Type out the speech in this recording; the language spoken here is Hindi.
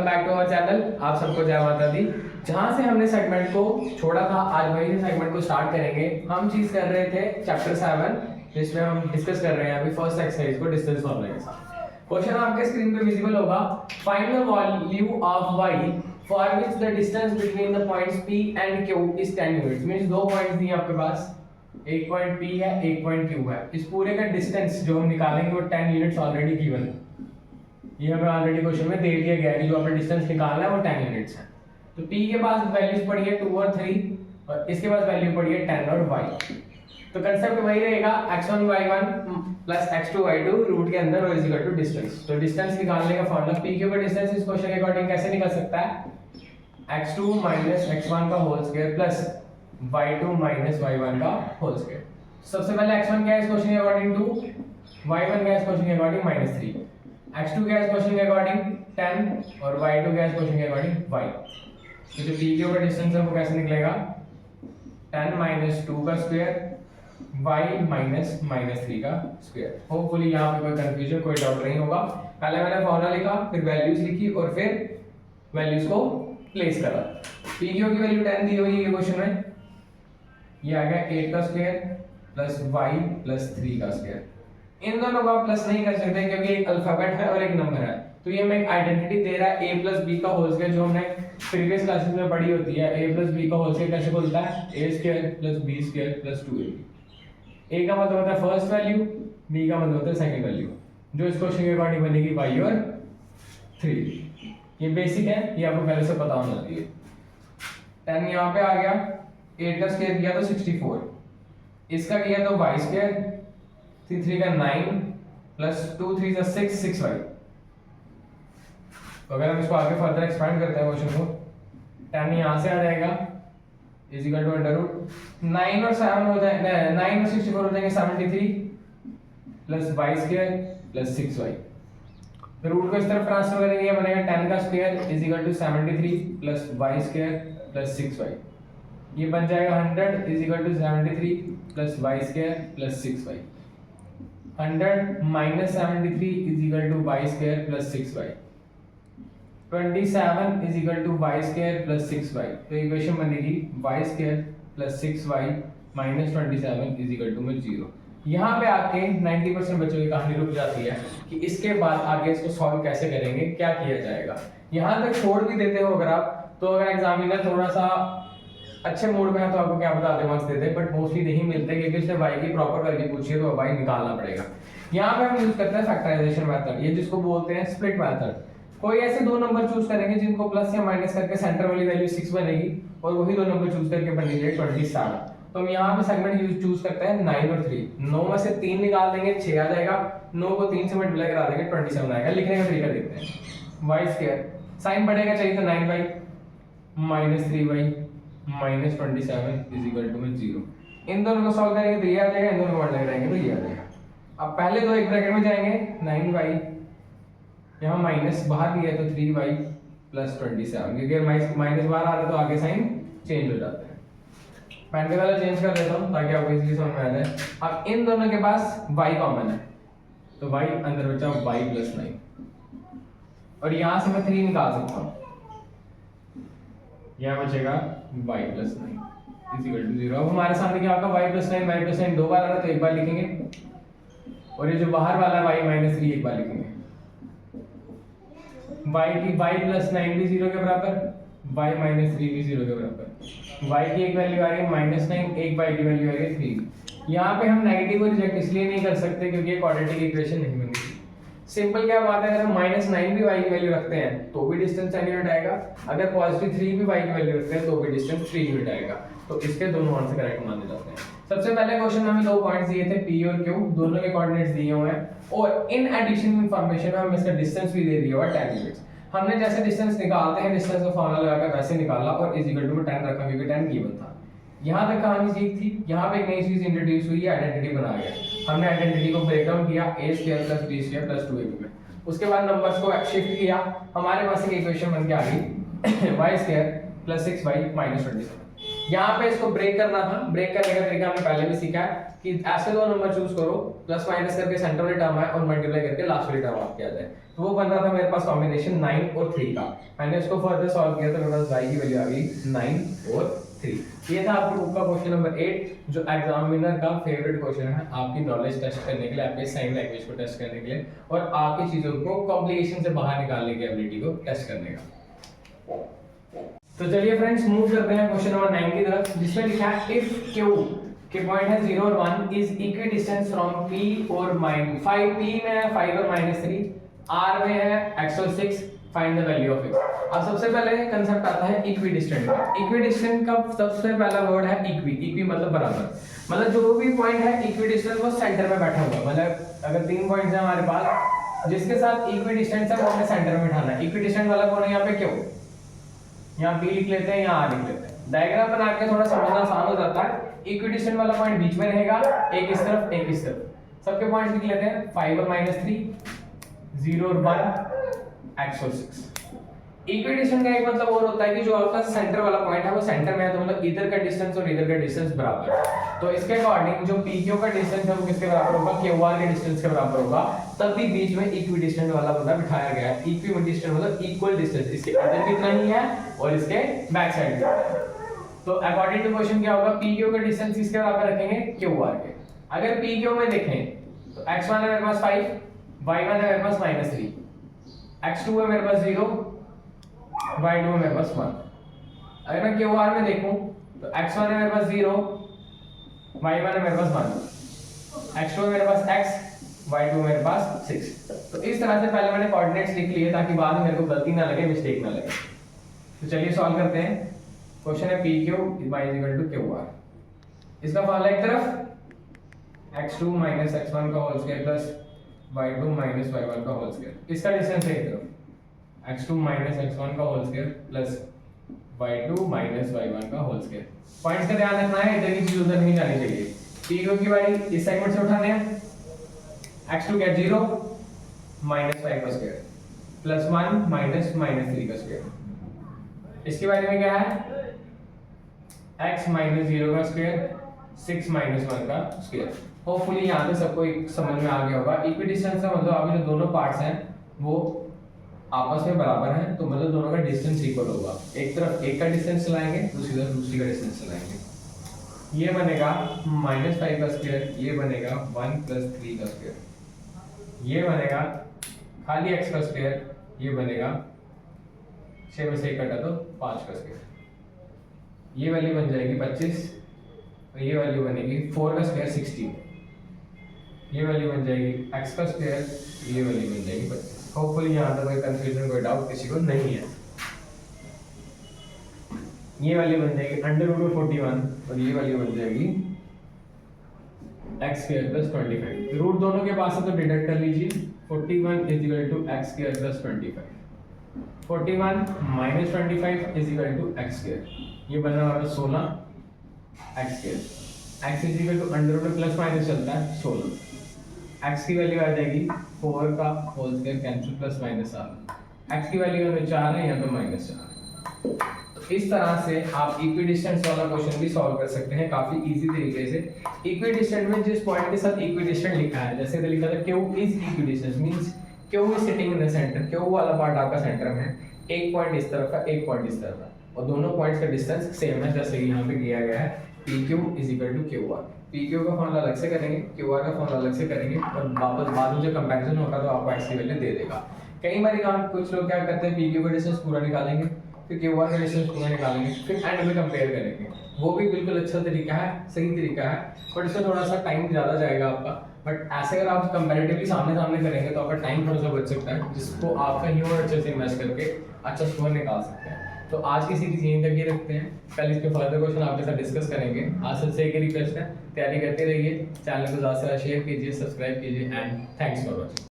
Welcome back to our channel. आप सबको जय माता दी। जहां से हमने सेगमेंट को छोड़ा था आज वही सेगमेंट को स्टार्ट करेंगे। हम चीज कर रहे थे चैप्टर 7 जिसमें हम डिस्कस कर रहे हैं अभी फर्स्ट एक्सरसाइज को डिस्टेंस फॉर्मूला के साथ। क्वेश्चन आपके स्क्रीन पे विजिबल होगा। Find the value of y for which the distance between the points p and q is 10 units. Means दो पॉइंट्स दिए आपके पास, एक पॉइंट p है एक पॉइंट q है। इस पूरे का डिस्टेंस जो हम निकालेंगे वो 10 यूनिट्स ऑलरेडी गिवन है। ये हमें ऑलरेडी क्वेश्चन में दे दिया गया है कि जो आपने डिस्टेंस निकालना है वो 10 यूनिट्स है। तो p के पास वैल्यूज पड़ी है 2 और 3 और इसके पास वैल्यू पड़ी है 10 और y। तो कांसेप्ट वही रहेगा x1 y1 plus x2 y2 root के अंदर और इज इक्वल टू डिस्टेंस। तो डिस्टेंस निकालने का फॉर्मूला p q का डिस्टेंस इस क्वेश्चन के अकॉर्डिंग कैसे निकल सकता है, x2 x1 का whole square plus y2 y1 का होल स्क्वायर। सबसे पहले x1 क्या है इस क्वेश्चन के अकॉर्डिंग 2, y1 क्या है इस क्वेश्चन के अकॉर्डिंग -3, x2 क्या है इस क्वेश्चन के अकॉर्डिंग 10 और y2 क्या है इस क्वेश्चन के अकॉर्डिंग y। तो जो p q का डिस्टेंस है वो कैसे निकलेगा 10 2 का स्क्वायर y -3 का स्क्वायर। होपफुली यहाँ पे कोई कंफ्यूजन कोई डाउट नहीं होगा। पहले मैंने फॉर्मूला लिखा, फिर वैल्यूज लिखी और फिर वैल्यूज को प्लेस करा। p q की वैल्यू 10 दी हुई है क्वेश्चन में, ये आ गया 8 का स्क्वायर प्लस y प्लस 3 का स्क्वायर। इन दोनों को आप प्लस नहीं कर सकते क्योंकि एक अल्फाबेट है और एक नंबर है। तो ये हमें एक आइडेंटिटी दे रहा है a प्लस b का होल स्क्वायर, जो हमने प्रीवियस क्लासेस में पढ़ी होती है। a प्लस b का होल स्क्वायर कैसे बोलता है, a square plus b square plus 2ab। a का मतलब होता है फर्स्ट वैल्यू, b का मतलब होता है सेकंड वैल्यू, जो इस क्वेश्चन के अकॉर्डिंग बनेगी y और 3। ये बेसिक है, ये आपको पहले से पता होना चाहिए। 10 यहाँ पे आ गया, 8 का स्क्वायर किया तो 64, इसका किया तो y स्क्वायर, 3 का 9 प्लस 2 3 का 6y। तो अगर हम इसको आगे फर्दर एक्सपेंड करते हैं क्वेश्चन को, 10 यहाँ से आ जाएगा is equal to under root 9 और 7 हो जाएगा, 9 और 64 हो जाएंगे 73 plus y square plus 6y। Root को इस तरफ ट्रांसफर करेंगे, ये बनेगा 10 का square is equal to 73 plus y square plus 6y। ये बन जाएगा 100 is equal to 73 plus y square plus 6y। 100 minus 73 is equal to y square plus 6y। 27 is equal to y square plus 6y। तो इक्वेशन बनेगी y square plus 6y minus 27 is equal to में 0। यहाँ पे आके 90% बच्चों की कहानी रुक जाती है कि इसके बाद आगे इसको सॉल्व कैसे करेंगे, क्या किया जाएगा। यहाँ तक छोड़ भी देते हो अगर आप, तो अगर एग्जामिनर थोड़ा सा अच्छे मूड में है तो आपको क्या बता दे मार्क्स देते, बट मोस्टली नहीं मिलते क्योंकि उसने y की प्रॉपर वैल्यू पूछी है तो y निकालना पड़ेगा। यहाँ पे हम यूज करते हैं फैक्टराइजेशन मेथड, ये जिसको बोलते हैं स्प्लिट मेथड। कोई ऐसे दो नंबर चूज करेंगे जिनको प्लस या माइनस करके सेंटर वाली वैल्यू 6 बनेगी और वही दो नंबर चूज करके बनेगी 27। तो हम यहाँ पे सेगमेंट चूज करते हैं 9 और 3। 9 में से 3 निकाल देंगे 6 आ जाएगा, 9 को 3 से मल्टीप्लाई करा देंगे 27 आएगा। लिखने का तरीका देखते हैं। y स्क्वायर साइन बढ़ेगा चाहिए तो 9y minus 3y minus 27 is equal to में 0। इन दोनों को सॉल्व करेंगे तो ये आ जाएगा, इन दोनों को मल्टीप्लाई करेंगे तो ये आ जाएगा। अब पहले दो एक ब्रैकेट में जाएंगे, 9y यहाँ माइनस बाहर भी है तो 3y प्लस 27, क्योंकि माइनस बाहर आ रहा है तो आगे साइन चेंज हो जाता है। पेन का कलर चेंज कर देता हूँ ताकि आपको इजीली समझ में आ जाए। अब इन दोनों के पास y कॉमन है तो y अंदर बचा y प्लस 9 और यहाँ से मैं 3 निकाल सकता हूँ, यहाँ बचेगा y plus 9 is equal to 0। अब हमारे सामने क्या होगा, y प्लस 9 दो बार आ रहा है तो एक बार लिखेंगे और ये जो बाहर वाला y माइनस 3 एक बार लिखेंगे। y प्लस 9 भी 0 के बराबर, y माइनस 3 भी 0 के बराबर। y की एक वैल्यू आ रही है -9, एक y की वैल्यू आ रही है 3। यहाँ पे हम नेगेटिव को रिजेक्ट इसलिए नहीं कर सकते क्योंकि ये क्वाड्रेटिक इक्वेशन नहीं बनेगी। सिंपल क्या बात है, अगर हम -9 भी y की वैल्यू रखते हैं तो भी डिस्टेंस 10 यूनिट आएगा, अगर पॉजिटिव 3 भी y की वैल्यू रखते हैं तो भी डिस्टेंस 3 यूनिट आएगा। तो इसके दोनों आंसर करेक्ट माने जाते हैं। सबसे पहले क्वेश्चन में हमें दो पॉइंट्स दिए थे p और q, दोनों के कोऑर्डिनेट्स दिए हुए हैं और इन एडिशन इंफॉर्मेशन में हमें इसका डिस्टेंस भी दे दिया हुआ है 10 यूनिट्स। हमने जैसे डिस्टेंस निकालते हैं डिस्टेंस का फॉर्मूला लगाकर वैसे निकाला और इज इक्वल टू में 10 रखा क्योंकि 10 गिवन था। यहाँ तक कहानी ठीक थी। यहाँ पे एक नई चीज इंट्रोड्यूस हुई है, आइडेंटिटी बना गया। हमने आइडेंटिटी को ब्रेक डाउन किया a square plus b square plus 2ab में, उसके बाद नंबर्स को शिफ्ट किया, हमारे पास एक इक्वेशन बन के आ गई y square plus 6y minus 27। यहाँ पे इसको ब्रेक करना था, ब्रेक करने का तरीका हमने पहले भी सीखा है। कि ऐसे दो नंबर चूज करो, प्लस माइनस करके सेंटर वाली टर्म है और मल्टीप्लाई करके लास्ट वाली टर्म आपके आ जाए। तो वो बन रहा था मेरे पास कॉम्बिनेशन 9 और 3 का। मैंने उसको फर्दर सॉल्व किया तो मेरे पास y की वैल्यू आ गई 9 और 3। ये था आपके बुक का क्वेश्चन नंबर 8, जो एग्जामिनर का फेवरेट क्वेश्चन है आपकी नॉलेज टेस्ट करने के लिए, आपके साइन लैंग्वेज को टेस्ट करने के लिए और आपकी चीजों को कॉम्प्लिकेशन से बाहर निकालने की एबिलिटी को टेस्ट करने का। तो चलिए फ्रेंड्स मूव करते हैं क्वेश्चन नंबर 9 की तरफ, जिसमें लिखा है इफ Q के पॉइंट है 0 और 1 is equi distance from P और माइनस 5, P में है 5 और -3, R में है x और 6, find the value of x। अब सबसे पहले कंसेप्ट आता है इक्वी डिस्टेंस का। इक्वी डिस्टेंस का सबसे पहला वर्ड है इक्वी। इक्वी मतलब बराबर, मतलब जो भी पॉइंट है इक्वी डिस्टेंस वो सेंटर में बैठा हुआ, मतलब अगर 3 पॉइंट्स हैं हमारे पास जिसके साथ इक्वी डिस्टेंस है वो हमें सेंटर में बिठाना है। इक्वी डिस्टेंस वाला कौन है यहाँ पे? Q। यहाँ P लिख लेते हैं, यहाँ R लिख लेते हैं। डायग्राम बना के थोड़ा समझना आसान हो जाता है। इक्विडिस्टेंट वाला पॉइंट बीच में रहेगा, एक इस तरफ एक इस तरफ। सबके पॉइंट्स लिख लेते हैं, 5 और -3, 0 और 1, x और 6। इक्विडिस्टेंट का एक मतलब और होता है कि जो आपका सेंटर वाला पॉइंट है वो सेंटर में है, तो मतलब इधर का डिस्टेंस और इधर का डिस्टेंस बराबर है। तो इसके अकॉर्डिंग जो PQ का डिस्टेंस है वो किसके बराबर होगा? QR के डिस्टेंस के बराबर होगा। तब भी बीच में इक्विडिस्टेंट वाला बंदा बिठाया गया है। इक्विडिस्टेंट मतलब इक्वल डिस्टेंस, इसके इधर भी इतना ही है और इसके बैक साइड भी है। तो अकॉर्डिंग टू क्वेश्चन क्या होगा? PQ का डिस्टेंस किसके बराबर रखेंगे? QR के। अगर PQ में देखें तो x1 है मेरे पास 5, y1 है मेरे पास -3, x2 है मेरे पास 0, y2 है मेरे पास 1। अगर मैं QR में देखूं तो x1 है मेरे पास 0, y1 है मेरे पास 1, x2 है मेरे पास x, y2 है मेरे पास 6। तो इस तरह से पहले मैंने कोऑर्डिनेट्स लिख लिए ताकि बाद में मेरे को गलती ना लगे, मिस्टेक ना लगे। तो चलिए सॉल्व करते हैं। क्वेश्चन है PQ = QR। इसका फॉर्मूला एक तरफ x2 - x1 का whole square plus y2 - y1 का होल स्क्वायर। इसका डिस्टेंस है एक तरफ x2 - x1 का whole square plus y2 - y1 का होल स्क्वायर। पॉइंट्स का ध्यान रखना है, इधर की चीज उधर नहीं जानी चाहिए। PQ की वैल्यू इस सेगमेंट से उठाने हैं, x2 क्या 0 -5 का स्क्वायर प्लस 1 -3 का स्क्वायर। इसकी वैल्यू में क्या है? x - 0 का स्क्वायर 6 - 1 का स्क्वायर। होपफुली यहाँ पे सबको समझ में आ गया होगा। इक्विडिस्टेंस का मतलब आपके जो दोनों पार्ट्स हैं वो आपस में बराबर हैं, तो मतलब दोनों का डिस्टेंस इक्वल होगा। एक तरफ एक का डिस्टेंस चलाएंगे, दूसरी तरफ दूसरी का डिस्टेंस चलाएंगे। ये बनेगा -5 का स्क्वायर, ये बनेगा 1 + 3 का स्क्वायर, ये बनेगा खाली x का स्क्वायर, ये बनेगा 6 में से 1 कटा तो 5 का स्क्वायर। ये वैल्यू बन जाएगी 25 और ये वैल्यू बनेगी 4 का स्क्वायर 16। ये वैल्यू बन जाएगी x का स्क्वायर, ये वैल्यू बन जाएगी 25। होपफुली यहाँ तक कोई कंफ्यूजन कोई डाउट किसी को नहीं है। ये वैल्यू बन जाएगी √41 और ये वैल्यू बन जाएगी x² + 25। रूट दोनों के पास है तो डिडक्ट कर लीजिए। 41 = x² + 25। 41 - 25 = x²। ये बना हमारा 16 x²। x √± चलता है 16। x की वैल्यू आ जाएगी 4 का whole square cancel plus minus r। x की वैल्यू यहाँ पे 4 है, यहाँ पे -4। तो इस तरह से आप इक्विडिस्टेंस वाला क्वेश्चन भी सॉल्व कर सकते हैं काफी इजी तरीके से। इक्विडिस्टेंस में जिस पॉइंट के साथ इक्विडिस्टेंस लिखा है, जैसे लिखा था Q is equidistance means Q is sitting in the centre. Q वाला पार्ट आपका सेंटर में है, एक पॉइंट इस तरफ है, एक पॉइंट इस तरफ है और दोनों पॉइंट्स का डिस्टेंस सेम है, जैसे यहाँ पे दिया गया है PQ = QR। PQ का फॉर्मूला अलग से करेंगे, QR का फॉर्मूला अलग से करेंगे और वापस बाद में जो कंपैरिजन होगा तो आपको x की वैल्यू दे देगा। कई बार यहाँ कुछ लोग क्या करते हैं, PQ का डिस्टेंस पूरा निकालेंगे, फिर QR का डिस्टेंस पूरा निकालेंगे, फिर एंड में कंपेयर करेंगे। वो भी बिल्कुल अच्छा तरीका है, सही तरीका है, बट इसमें थोड़ा सा टाइम ज़्यादा जाएगा आपका। बट ऐसे अगर आप कंपैरेटिवली सामने सामने करेंगे तो आपका टाइम थोड़ा सा बच सकता है, जिसको आप कहीं और अच्छे से इन्वेस्ट करके अच्छा स्कोर निकाल सकते हैं। तो आज की सीरीज यहीं तक ही रखते हैं, कल इसके फर्दर क्वेश्चन आपके साथ डिस्कस करेंगे। आज से एक रिक्वेस्ट है, तैयारी करते रहिए, चैनल को ज़्यादा से ज़्यादा शेयर कीजिए, सब्सक्राइब कीजिए एंड थैंक्स फॉर वॉचिंग।